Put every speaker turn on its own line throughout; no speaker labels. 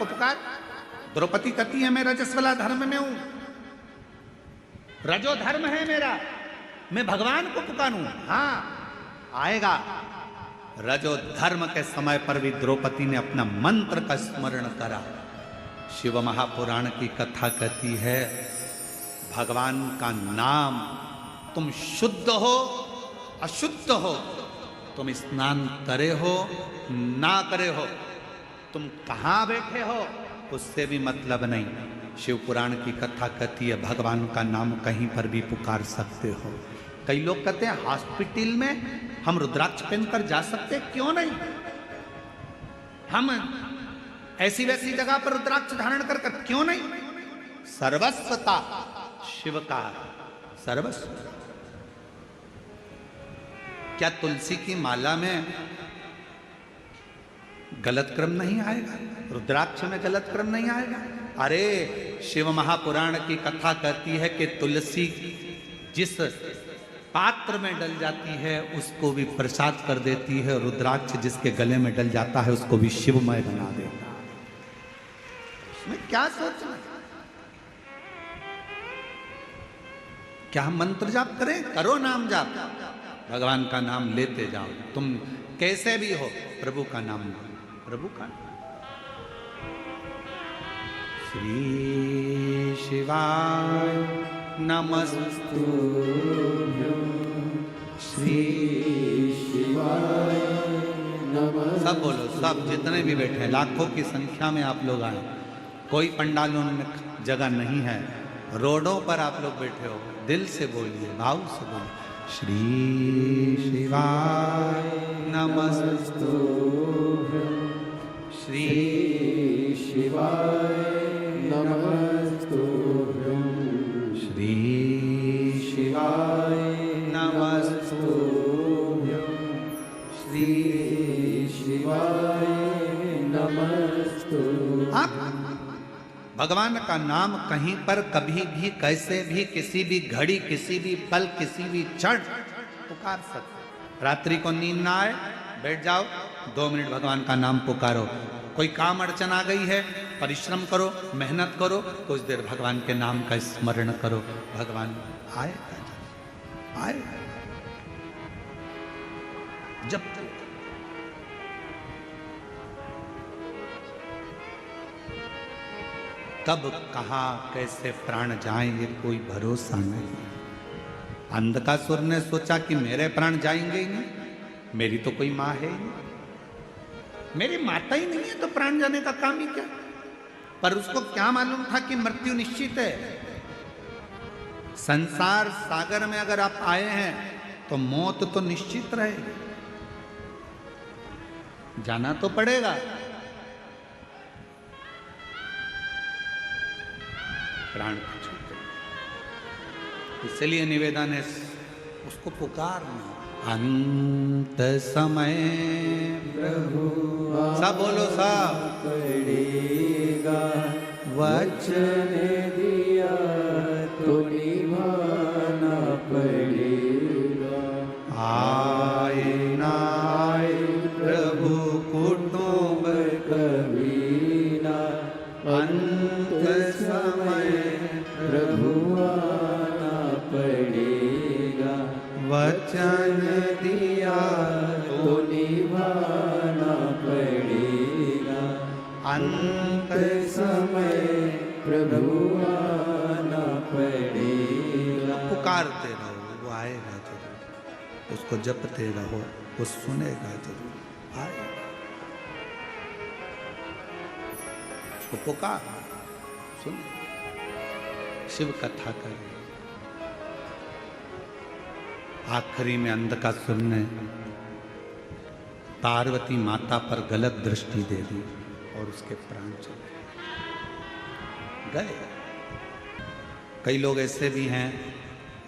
को पुकार। द्रौपदी कहती है मैं रजस्वला धर्म में हूं, रजो धर्म है मेरा, मैं भगवान को पुकारूं। हाँ आएगा। रजो धर्म के समय पर भी द्रौपदी ने अपना मंत्र का स्मरण करा। शिव महापुराण की कथा कहती है भगवान का नाम, तुम शुद्ध हो अशुद्ध हो, तुम स्नान करे हो ना करे हो, तुम कहां बैठे हो उससे भी मतलब नहीं। शिव पुराण की कथा कहती है भगवान का नाम कहीं पर भी पुकार सकते हो। कई लोग कहते हैं हॉस्पिटल में हम रुद्राक्ष पहनकर जा सकते, क्यों नहीं? हम ऐसी वैसी जगह पर रुद्राक्ष धारण कर क्यों नहीं? सर्वस्वता शिव का सर्वस्व। क्या तुलसी की माला में गलत क्रम नहीं आएगा? रुद्राक्ष में गलत क्रम नहीं आएगा? अरे शिव महापुराण की कथा कहती है कि तुलसी जिस पात्र में डल जाती है उसको भी प्रसाद कर देती है, रुद्राक्ष जिसके गले में डल जाता है उसको भी शिवमय बना देता है। इसमें क्या सोचना? क्या हम मंत्र जाप करें? करो नाम जाप, भगवान का नाम लेते जाओ। तुम कैसे भी हो प्रभु का नाम लो, प्रभु का नाम। श्री शिवाय नमस्तु, श्री शिवाय नमस्तु। सब बोलो, सब जितने भी बैठे हैं, लाखों की संख्या में आप लोग आए। कोई पंडालों में जगह नहीं है, रोडों पर आप लोग बैठे हो, दिल से बोलिए, भाव से बोलिए। श्री शिवाय नमस्तु, श्री शिवाय नमस्तु, श्री शिवाय नमस्तु, श्री शिवाय नमस्तु। आप भगवान का नाम कहीं पर कभी भी कैसे भी किसी भी घड़ी किसी भी पल किसी भी क्षण पुकार सकते। रात्रि को नींद ना आए, बैठ जाओ 2 मिनट भगवान का नाम पुकारो। कोई काम अड़चन आ गई है, परिश्रम करो, मेहनत करो, कुछ देर भगवान के नाम का स्मरण करो, भगवान आएगा आएगा। जब कब कहाँ कैसे प्राण जाएंगे कोई भरोसा नहीं। अंधकासुर ने सोचा कि मेरे प्राण जाएंगे ही नहीं, मेरी तो कोई माँ है ही नहीं, मेरी माता ही नहीं है तो प्राण जाने का काम ही क्या। पर उसको क्या मालूम था कि मृत्यु निश्चित है। संसार सागर में अगर आप आए हैं तो मौत तो निश्चित रहेगी, जाना तो पड़ेगा। प्राण छूटे, इसलिए निवेदन है उसको पुकारना। अंत समय प्रभु सब बोलो, सब पड़ेगा, वचन दिया तो निभाना पड़ेगा। आए ना आए प्रभु कुटुंब कभी ना, अंत समय प्रभु आना पड़ेगा, वचन दिया तो निभाना पड़ेगा। अंत समय प्रभु आना पड़ेगा। पुकारते रहो, वो आएगा जरूर। उसको जपते रहो, वो सुनेगा जरूर, आएगा। उसको पुकार, सुन, शिव कथा करें। आखिरी में अंधकासुर ने पार्वती माता पर गलत दृष्टि दे दी और उसके प्राण चले गए। कई लोग ऐसे भी हैं,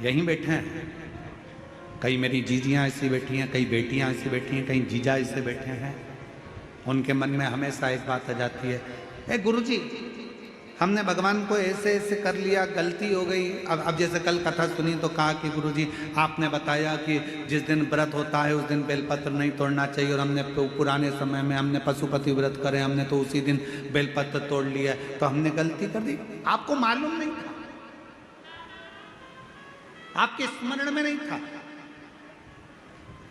यहीं बैठे हैं, कई मेरी जीजियां ऐसी बैठी हैं, कई बेटियां ऐसी बैठी हैं, कई जीजा ऐसे बैठे हैं। उनके मन में हमेशा एक बात आ जाती है, ए गुरुजी हमने भगवान को ऐसे ऐसे कर लिया, गलती हो गई। अब जैसे कल कथा सुनी तो कहा कि गुरुजी आपने बताया कि जिस दिन व्रत होता है उस दिन बेलपत्र नहीं तोड़ना चाहिए, और हमने पुराने समय में हमने पशुपति व्रत करे, हमने तो उसी दिन बेलपत्र तोड़ लिया, तो हमने गलती कर दी। आपको मालूम नहीं था, आपके स्मरण में नहीं था,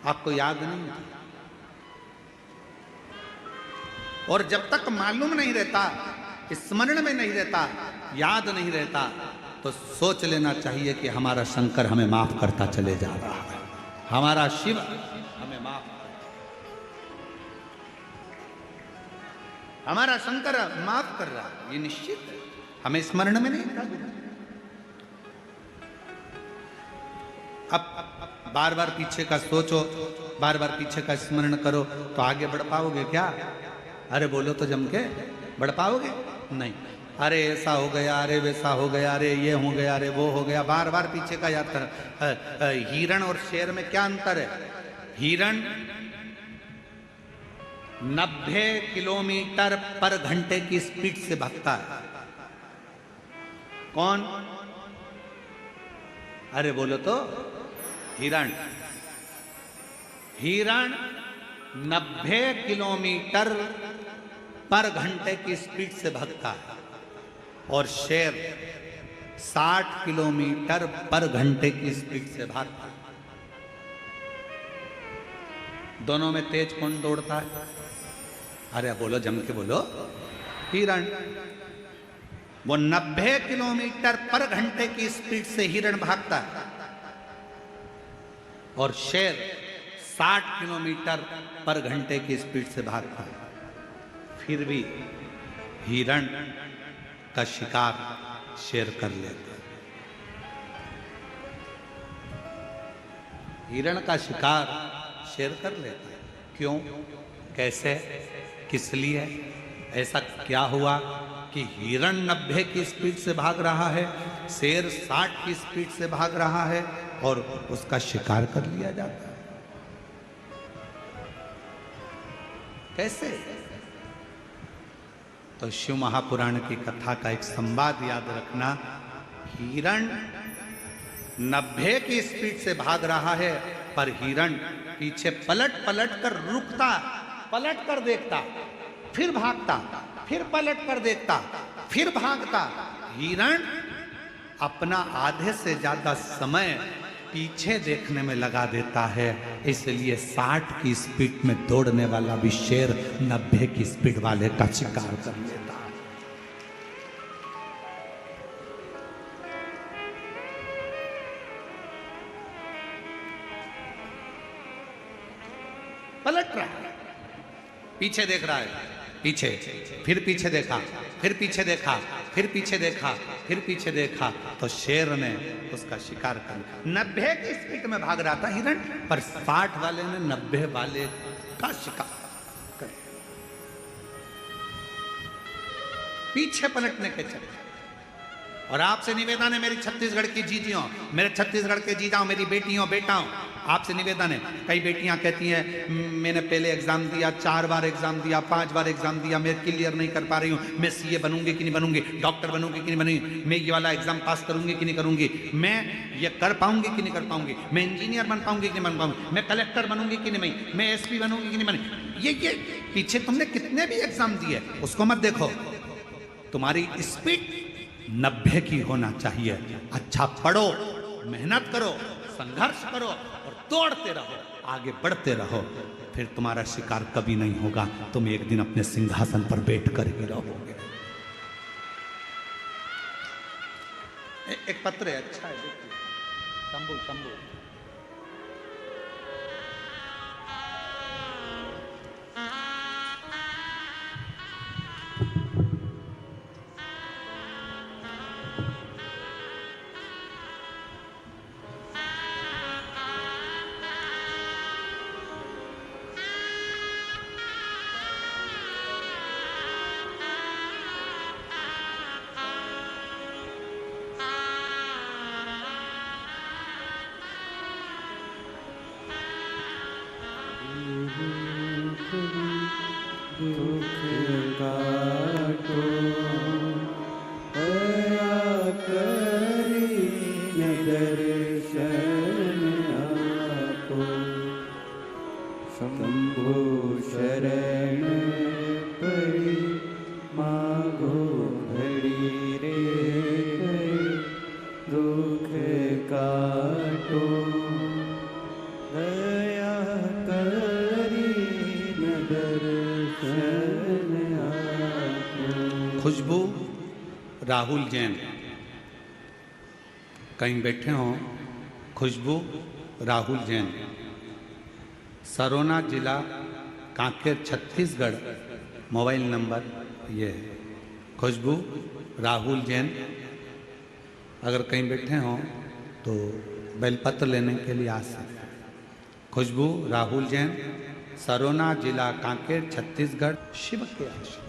आपको याद नहीं था। और जब तक मालूम नहीं रहता, स्मरण में नहीं रहता, याद नहीं रहता, तो सोच लेना चाहिए कि हमारा शंकर हमें माफ करता चले जा रहा है, हमारा शिव हमें माफ, हमारा शंकर माफ कर रहा है, ये निश्चित है। हमें स्मरण में नहीं था। अब बार बार पीछे का सोचो, बार बार पीछे का स्मरण करो तो आगे बढ़ पाओगे क्या? अरे बोलो तो जम के, बढ़ पाओगे नहीं। अरे ऐसा हो गया, अरे वैसा हो गया, अरे ये हो गया, अरे वो हो गया, बार बार पीछे का याद कर। हिरण और शेर में क्या अंतर है? हिरण 90 किलोमीटर पर घंटे की स्पीड से भागता है। कौन? अरे बोलो तो, हिरण। हिरण 90 किलोमीटर पर घंटे की स्पीड से भागता है, और शेर 60 किलोमीटर पर घंटे की स्पीड से भागता है। दोनों में तेज कौन दौड़ता है? अरे बोलो, जम के बोलो। हिरण। वो 90 किलोमीटर पर घंटे की स्पीड से हिरण भागता है, और शेर 60 किलोमीटर पर घंटे की स्पीड से भागता है। फिर भी हिरण का शिकार शेर कर लेता है। हिरण का शिकार शेर कर लेता है। क्यों? कैसे? किस लिए? ऐसा क्या हुआ कि हिरण 90 की स्पीड से भाग रहा है, शेर 60 की स्पीड से भाग रहा है, और उसका शिकार कर लिया जाता है? कैसे? तो शिव महापुराण की कथा का एक संवाद याद रखना। हिरण 90 की स्पीड से भाग रहा है, पर हिरण पीछे पलट पलट कर रुकता, पलट कर देखता, फिर भागता, फिर पलट कर देखता, फिर भागता। हिरण अपना आधे से ज्यादा समय पीछे देखने में लगा देता है, इसलिए 60 की स्पीड में दौड़ने वाला भी शेर 90 की स्पीड वाले का शिकार कर लेता है। पलट रहा है, पीछे देख रहा है, पीछे, फिर पीछे देखा, फिर पीछे देखा, फिर पीछे देखा, फिर पीछे देखा, तो शेर ने उसका शिकार कर लिया। 90 की स्पीड में भाग रहा था हिरण, पर 60 वाले ने 90 वाले का शिकार कर लिया। पीछे पलटने के चलते। और आपसे निवेदन है, मेरी छत्तीसगढ़ की जीजियों, मेरे छत्तीसगढ़ के जीजाओं, मेरी बेटियों बेटाओं, आपसे निवेदन है। कई बेटियां कहती हैं मैंने पहले एग्जाम दिया, 4 बार एग्जाम दिया, 5 बार एग्जाम दिया, मैं क्लियर नहीं कर पा रही हूँ, मैं सीए बनूंगी कि नहीं बनूंगी, डॉक्टर बनूंगी कि नहीं बनूंगी, मैं ये वाला एग्जाम पास करूंगी कि नहीं करूंगी, मैं ये कर पाऊंगी कि नहीं कर पाऊंगी, मैं इंजीनियर बन पाऊंगी कि नहीं बन पाऊंगी, मैं कलेक्टर बनूंगी कि नहीं, मैं एसपी बनूंगी कि नहीं बनूंगी। ये पीछे तुमने कितने भी एग्जाम दिए, उसको मत देखो। तुम्हारी स्पीड 90 की होना चाहिए। अच्छा पढ़ो, मेहनत करो, संघर्ष करो और दौड़ते रहो, आगे बढ़ते रहो, फिर तुम्हारा शिकार कभी नहीं होगा। तुम एक दिन अपने सिंहासन पर बैठकर ही रहोगे। एक पत्र है, अच्छा है, देखिए। शंभू शंभू
घड़ी रे गए दुख काटो दया करी नगर
खुशबू राहुल जैन कहीं बैठे हों। खुशबू राहुल जैन, सरोना जिला कांकेर छत्तीसगढ़, मोबाइल नंबर ये है। खुशबू राहुल जैन अगर कहीं बैठे हों तो बेलपत्र लेने के लिए आ सकते हैं। खुशबू राहुल जैन, सरोना जिला कांकेर छत्तीसगढ़। शिव के आश्रम,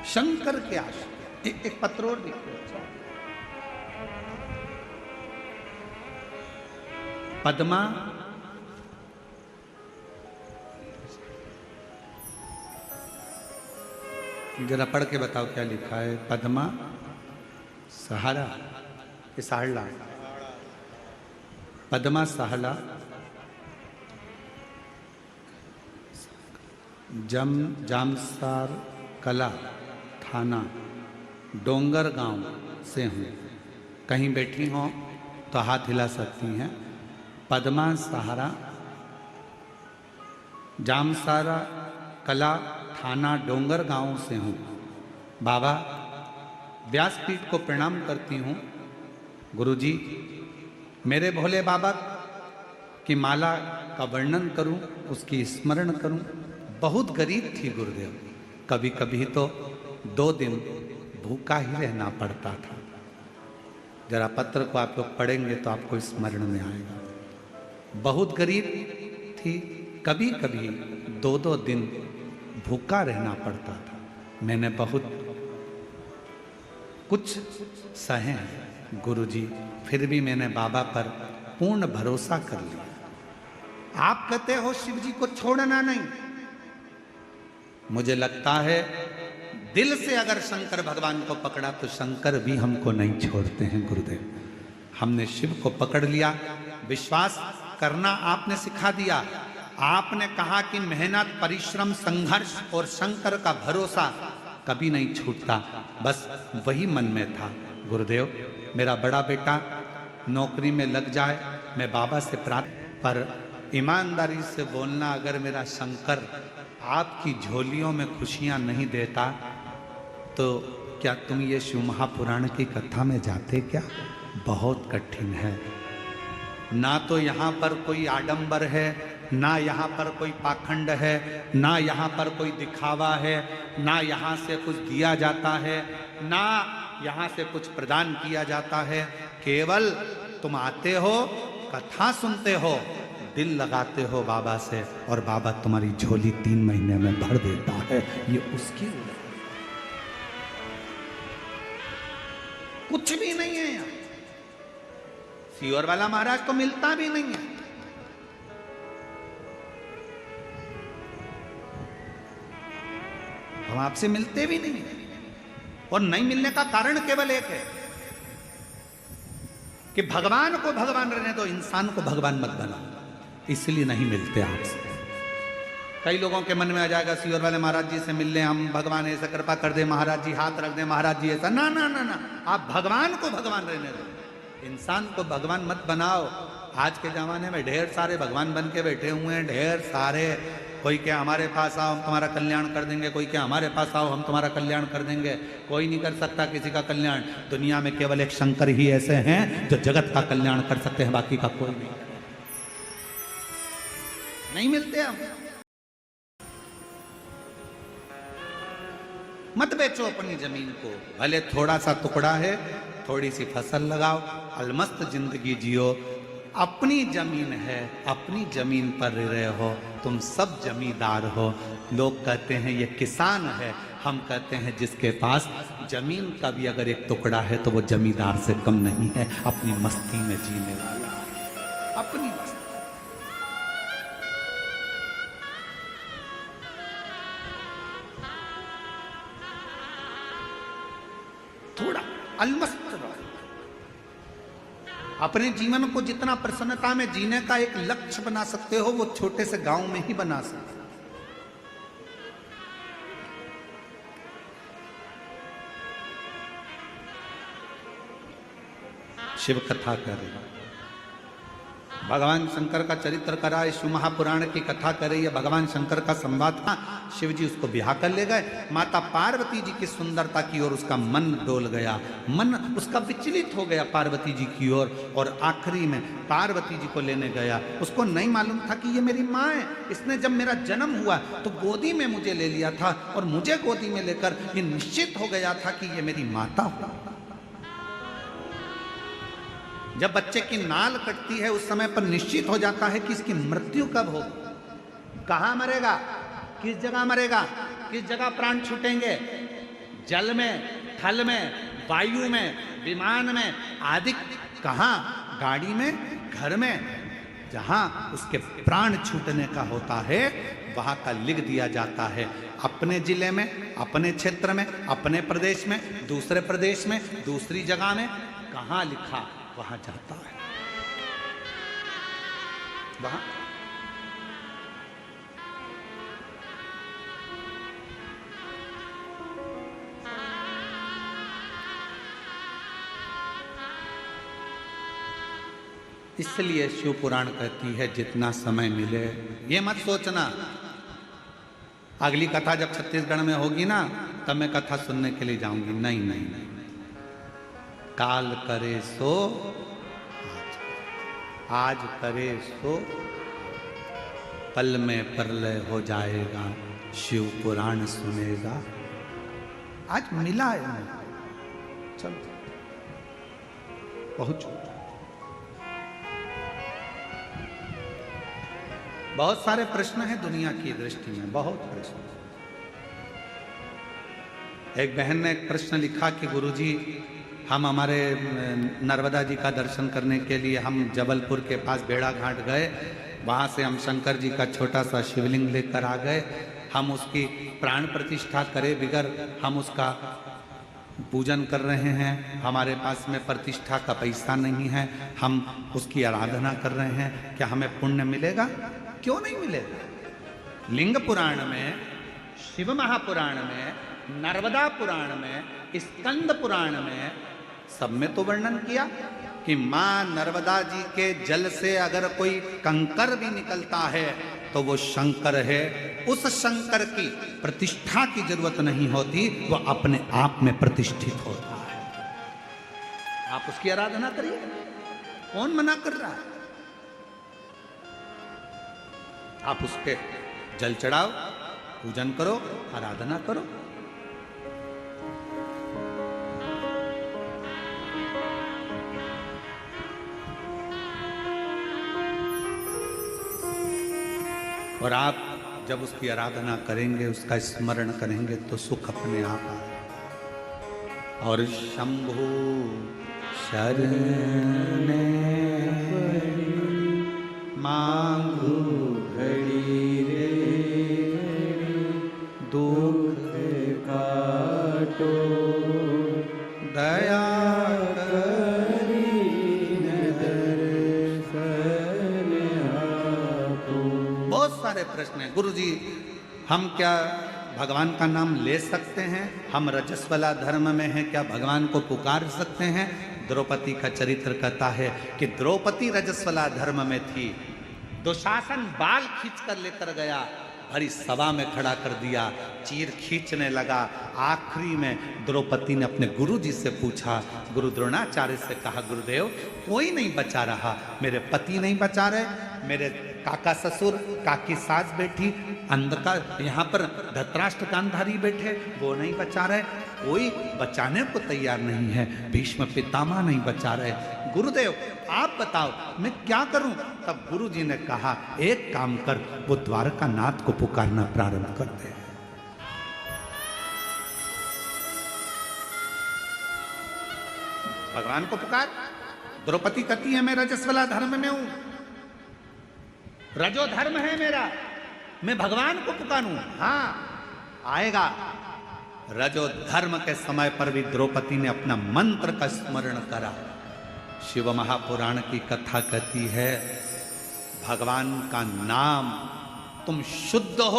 शंकर के आश्रम। एक पत्र और लिखो। पद्मा जरा पढ़ के बताओ क्या लिखा है। पद्मा सहारा कि साहला? पद्मा साहला जामसार कला थाना डोंगर गांव से हूँ। कहीं बैठी हों तो हाथ हिला सकती हैं। पद्मा सहारा जामसारा कला थाना डोंगर गांव से हूँ। बाबा व्यासपीठ को प्रणाम करती हूँ। गुरुजी, मेरे भोले बाबा की माला का वर्णन करूं, उसकी स्मरण करूं। बहुत गरीब थी गुरुदेव, कभी कभी तो 2 दिन भूखा ही रहना पड़ता था। जरा पत्र को आप लोग पढ़ेंगे तो आपको स्मरण में आएगा। बहुत गरीब थी, कभी कभी 2-2 दिन भूखा रहना पड़ता था। मैंने बहुत कुछ सहे हैं गुरुजी, फिर भी मैंने बाबा पर पूर्ण भरोसा कर लिया। आप कहते हो शिव जी को छोड़ना नहीं, मुझे लगता है दिल से अगर शंकर भगवान को पकड़ा तो शंकर भी हमको नहीं छोड़ते हैं गुरुदेव। हमने शिव को पकड़ लिया, विश्वास करना आपने सिखा दिया। आपने कहा कि मेहनत, परिश्रम, संघर्ष और शंकर का भरोसा कभी नहीं छूटता। बस वही मन में था। गुरुदेव, मेरा बड़ा बेटा नौकरी में लग जाए, मैं बाबा से प्रार्थना, पर ईमानदारी से बोलना, अगर मेरा शंकर आपकी झोलियों में खुशियां नहीं देता तो क्या तुम ये शिव महापुराण की कथा में जाते क्या? बहुत कठिन है। ना तो यहाँ पर कोई आडंबर है, ना यहाँ पर कोई पाखंड है, ना यहाँ पर कोई दिखावा है, ना यहाँ से कुछ दिया जाता है, ना यहाँ से कुछ प्रदान किया जाता है। केवल तुम आते हो, कथा सुनते हो, दिल लगाते हो बाबा से, और बाबा तुम्हारी झोली 3 महीने में भर देता है। ये उसकी कुछ भी नहीं है यहाँ। सीहोर वाला महाराज तो मिलता भी नहीं है। हम आपसे मिलते भी नहीं है, और नहीं मिलने का कारण केवल एक है कि भगवान को भगवान रहने दो, इंसान को भगवान मत बनाओ, इसलिए नहीं मिलते आपसे। कई लोगों के मन में आ जाएगा सीहोर वाले महाराज जी से मिल लें हम, भगवान ऐसा कृपा कर दे, महाराज जी हाथ रख दे, महाराज जी ऐसा। ना ना ना ना, आप भगवान को भगवान रहने दो, इंसान को भगवान मत बनाओ। आज के जमाने में ढेर सारे भगवान बन के बैठे हुए हैं, ढेर सारे। कोई क्या हमारे पास आओ हम तुम्हारा कल्याण कर देंगे, कोई क्या हमारे पास आओ हम तुम्हारा कल्याण कर देंगे। कोई नहीं कर सकता किसी का कल्याण। दुनिया में केवल एक शंकर ही ऐसे हैं जो जगत का कल्याण कर सकते हैं, बाकी का कोई नहीं मिलते। हम मत बेचो अपनी जमीन को, भले थोड़ा सा टुकड़ा है, थोड़ी सी फसल लगाओ, अलमस्त जिंदगी जियो। अपनी जमीन है, अपनी जमीन पर रह रहे हो, तुम सब जमींदार हो। लोग कहते हैं ये किसान है, हम कहते हैं जिसके पास जमीन का भी अगर एक टुकड़ा है तो वो जमींदार से कम नहीं है, अपनी मस्ती में जीने वाला, अपनी मस्ती। थोड़ा अलमस्त रहो। अपने जीवन को जितना प्रसन्नता में जीने का एक लक्ष्य बना सकते हो, वो छोटे से गांव में ही बना सकते हो। शिव कथा करे, भगवान शंकर का चरित्र करा, शिव महापुराण की कथा करे, या भगवान शंकर का संवाद था। शिव जी उसको ब्याह कर ले गए। माता पार्वती जी की सुंदरता की ओर उसका मन डोल गया, मन उसका विचलित हो गया पार्वती जी की ओर, और आखिरी में पार्वती जी को लेने गया। उसको नहीं मालूम था कि ये मेरी माँ है। इसने जब मेरा जन्म हुआ तो गोदी में मुझे ले लिया था, और मुझे गोदी में लेकर ये निश्चित हो गया था कि ये मेरी माता हो। जब बच्चे की नाल कटती है उस समय पर निश्चित हो जाता है कि इसकी मृत्यु कब हो, कहाँ मरेगा, किस जगह मरेगा, किस जगह प्राण छूटेंगे, जल में, थल में, वायु में, विमान में आदि, कहाँ, गाड़ी में, घर में, जहां उसके प्राण छूटने का होता है वहां का लिख दिया जाता है। अपने जिले में, अपने क्षेत्र में, अपने प्रदेश में, दूसरे प्रदेश में, दूसरी जगह में, कहाँ लिखा वहां जाता है, वहां। इसलिए शिव पुराण कहती है जितना समय मिले, ये मत सोचना अगली कथा जब छत्तीसगढ़ में होगी ना तब मैं कथा सुनने के लिए जाऊंगी। नहीं नहीं नहीं, काल करे सो आज करे सो पल में प्रलय हो जाएगा, शिव पुराण सुनेगा। आज मिला है मुझे, चलो पहुंचो। बहुत सारे प्रश्न हैं दुनिया की दृष्टि में, बहुत प्रश्न। एक बहन ने एक प्रश्न लिखा कि गुरुजी हम हमारे नर्मदा जी का दर्शन करने के लिए हम जबलपुर के पास बेड़ा घाट गए, वहाँ से हम शंकर जी का छोटा सा शिवलिंग लेकर आ गए, हम उसकी प्राण प्रतिष्ठा करे बिगर हम उसका पूजन कर रहे हैं, हमारे पास में प्रतिष्ठा का पैसा नहीं है, हम उसकी आराधना कर रहे हैं, क्या हमें पुण्य मिलेगा? क्यों नहीं मिलेगा? लिंग पुराण में, शिव महापुराण में, नर्मदा पुराण में, स्कंद पुराण में सब में तो वर्णन किया कि मां नर्मदा जी के जल से अगर कोई कंकर भी निकलता है तो वो शंकर है। उस शंकर की प्रतिष्ठा की जरूरत नहीं होती, वो अपने आप में प्रतिष्ठित होता है। आप उसकी आराधना करिए, कौन मना कर रहा है? आप उसके जल चढ़ाओ, पूजन करो, आराधना करो। और आप जब उसकी आराधना करेंगे, उसका स्मरण करेंगे तो सुख अपने आप आए। और शंभु शरण मांगू
घड़ी रे दुख काटो,
दया
करी दर्शन आपो।
बहुत सारे प्रश्न हैं। गुरुजी हम क्या भगवान का नाम ले सकते हैं? हम रजस्वला धर्म में हैं, क्या भगवान को पुकार सकते हैं? द्रौपदी का चरित्र कहता है कि द्रौपदी रजस्वला धर्म में थी, दुशासन बाल खींच कर लेकर गया, भरी सभा में खड़ा कर दिया, चीर खींचने लगा। आखिरी में द्रौपदी ने अपने गुरु जी से पूछा, गुरु द्रोणाचार्य से कहा, गुरुदेव कोई नहीं बचा रहा, मेरे पति नहीं बचा रहे, मेरे काका ससुर, काकी सास बैठी, अंधकार यहाँ पर धृतराष्ट्र गांधारी बैठे, वो नहीं बचा रहे, कोई बचाने को तैयार नहीं है, भीष्म पितामह नहीं बचा रहे, गुरुदेव आप बताओ मैं क्या करूं? तब गुरु जी ने कहा, एक काम कर, वो द्वारका नाथ को पुकारना प्रारंभ कर दे। भगवान को पुकार। द्रौपदी कहती है मैं रजस्वला धर्म में हूं, रजो धर्म है मेरा, मैं भगवान को पुकारूं। हाँ आएगा। रजो धर्म के समय पर भी द्रौपदी ने अपना मंत्र का स्मरण करा। शिव महापुराण की कथा कहती है, भगवान का नाम तुम शुद्ध हो